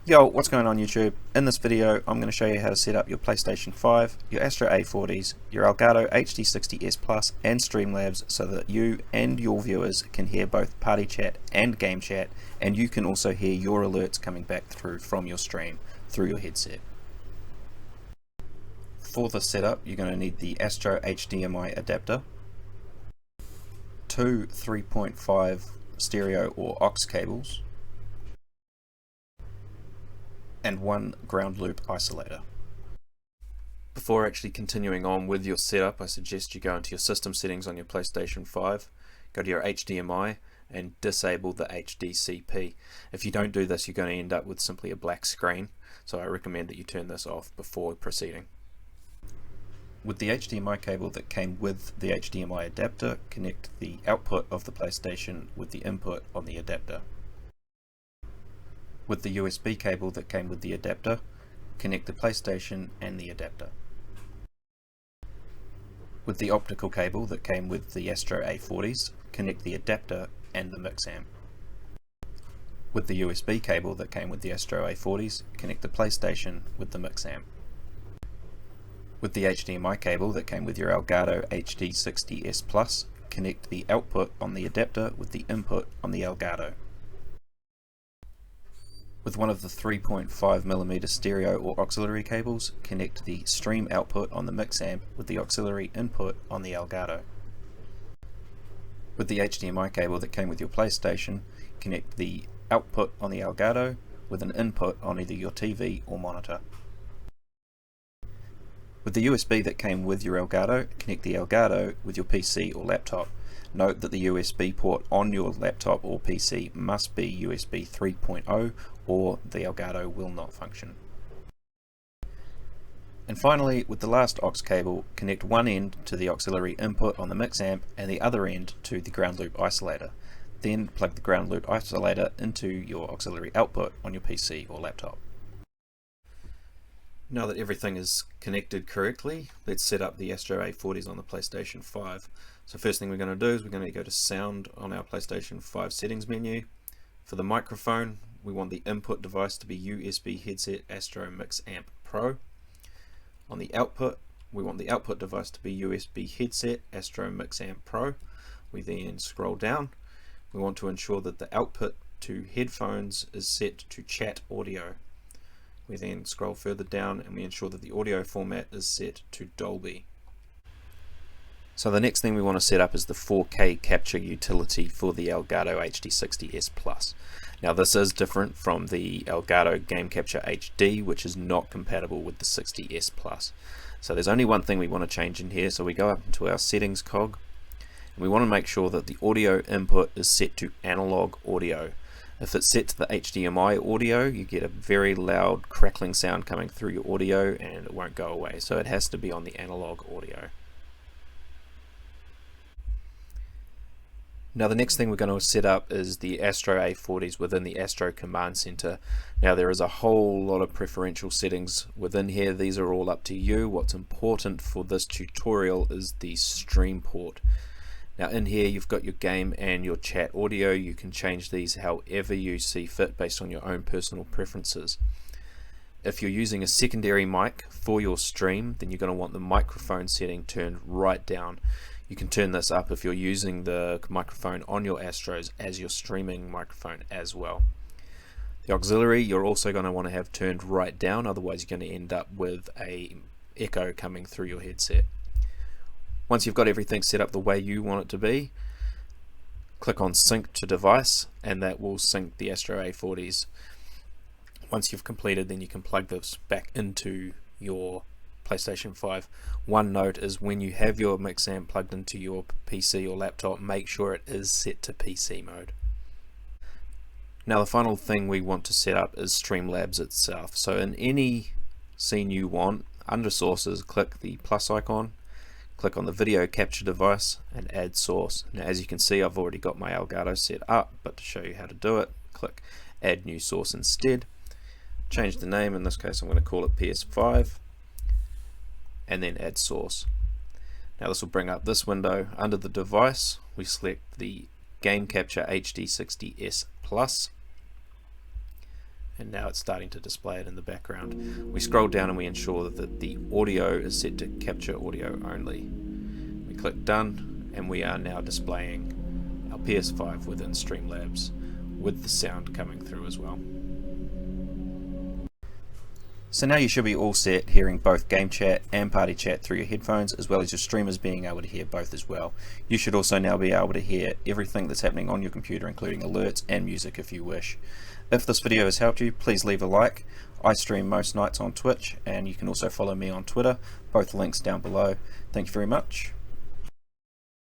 Yo, what's going on YouTube? In this video I'm going to show you how to set up your PlayStation 5, your Astro A40s, your Elgato HD60s Plus and Streamlabs so that you and your viewers can hear both party chat and game chat, and you can also hear your alerts coming back through from your stream through your headset. For the setup you're going to need the Astro HDMI adapter, two 3.5 stereo or aux cables, and one ground loop isolator. Before actually continuing on with your setup, I suggest you go into your system settings on your PlayStation 5, go to your HDMI and disable the HDCP. If you don't do this, you're going to end up with simply a black screen, so I recommend that you turn this off before proceeding. With the HDMI cable that came with the HDMI adapter, connect the output of the PlayStation with the input on the adapter. With the USB cable that came with the adapter, connect the PlayStation and the adapter. With the optical cable that came with the Astro A40s, connect the adapter and the mix amp. With the USB cable that came with the Astro A40s, connect the PlayStation with the mix amp. With the HDMI cable that came with your Elgato HD60s Plus, connect the output on the adapter with the input on the Elgato. With one of the 3.5mm stereo or auxiliary cables, connect the stream output on the mix amp with the auxiliary input on the Elgato. With the HDMI cable that came with your PlayStation, connect the output on the Elgato with an input on either your TV or monitor. With the USB that came with your Elgato, connect the Elgato with your PC or laptop. Note that the USB port on your laptop or PC must be USB 3.0 or the Elgato will not function. And finally, with the last aux cable, connect one end to the auxiliary input on the mix amp and the other end to the ground loop isolator. Then plug the ground loop isolator into your auxiliary output on your PC or laptop. Now that everything is connected correctly, let's set up the Astro A40s on the PlayStation 5. So first thing we're going to do is we're going to go to Sound on our PlayStation 5 settings menu. For the microphone, we want the input device to be USB headset Astro Mix Amp Pro. On the output, we want the output device to be USB headset Astro Mix Amp Pro. We then scroll down. We want to ensure that the output to headphones is set to chat audio. We then scroll further down and we ensure that the audio format is set to Dolby. So the next thing we want to set up is the 4K capture utility for the Elgato HD60s Plus. Now this is different from the Elgato Game Capture HD, which is not compatible with the 60s Plus. So there's only one thing we want to change in here, so we go up into our settings cog and we want to make sure that the audio input is set to analog audio. If it's set to the HDMI audio, you get a very loud crackling sound coming through your audio and it won't go away, so it has to be on the analog audio. Now the next thing we're going to set up is the Astro A40s within the Astro Command Center. Now there is a whole lot of preferential settings within here. These are all up to you. What's important for this tutorial is the stream port. Now in here you've got your game and your chat audio. You can change these however you see fit based on your own personal preferences. If you're using a secondary mic for your stream, then you're going to want the microphone setting turned right down. You can turn this up if you're using the microphone on your Astros as your streaming microphone as well. The auxiliary you're also going to want to have turned right down, otherwise you're going to end up with an echo coming through your headset. Once you've got everything set up the way you want it to be, click on Sync to Device and that will sync the Astro A40s. Once you've completed, then you can plug this back into your PlayStation 5. One note is when you have your mix amp plugged into your PC or laptop, make sure it is set to PC mode. Now the final thing we want to set up is Streamlabs itself. So in any scene you want, under Sources, click the plus icon, click on the video capture device and add source. Now as you can see, I've already got my Elgato set up, but to show you how to do it, click add new source instead. Change the name, in this case I'm going to call it PS5, and then add source. Now this will bring up this window. Under the device we select the Game Capture HD60s Plus and now it's starting to display it in the background. We scroll down and we ensure that the audio is set to capture audio only. We click done, and we are now displaying our PS5 within Streamlabs with the sound coming through as well. So now you should be all set hearing both game chat and party chat through your headphones, as well as your streamers being able to hear both as well. You should also now be able to hear everything that's happening on your computer, including alerts and music if you wish. If this video has helped you, please leave a like. I stream most nights on Twitch, and you can also follow me on Twitter, both links down below. Thank you very much.